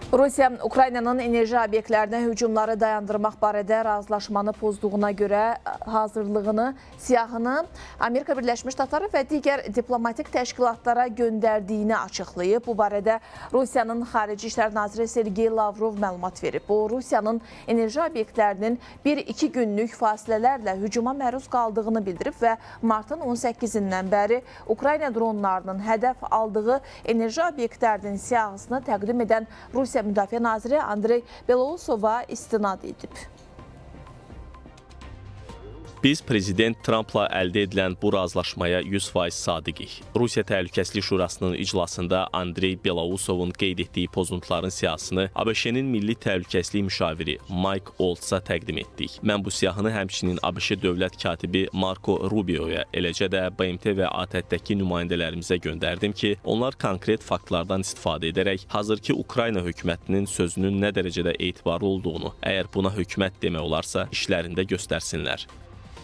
Rusiya, Ukraynanın enerji obyektlərinə hücumları dayandırmaq barədə razılaşmanı pozduğuna görə hazırlığını, siyahını Amerika Birləşmiş Ştatları və digər diplomatik təşkilatlara göndərdiyini açıqlayıb. Bu barədə Rusiyanın Xarici İşlər Naziri Sergey Lavrov məlumat verib. Bu, Rusiyanın enerji obyektlərinin 1-2 günlük fasilələrlə hücuma məruz qaldığını bildirib və martın 18-dən bəri Ukrayna dronlarının hədəf aldığı enerji obyektlərinin siyahısını təqdim edən Rusiya Müdafiə Naziri Andrey Belousova istinad edib. Biz Prezident Trumpla əldə edilən bu razılaşmaya 100% sadiqik. Rusiya Təhlükəsizlik Şurasının iclasında Andrey Belousovun qeyd etdiyi pozuntuların siyahısını ABŞ-nin Milli Təhlükəsizlik Müşaviri Mike Waltz-a təqdim etdik. Mən bu siyahını həmçinin ABŞ dövlət katibi Marco Rubio'ya, eləcə də BMT və ATƏT-dəki nümayəndələrimizə göndərdim ki, onlar konkret faktlardan istifadə edərək hazırki Ukrayna hökumətinin sözünün nə dərəcədə etibarlı olduğunu, əgər buna hökumət demək olarsa, işlərində göstərsinlər.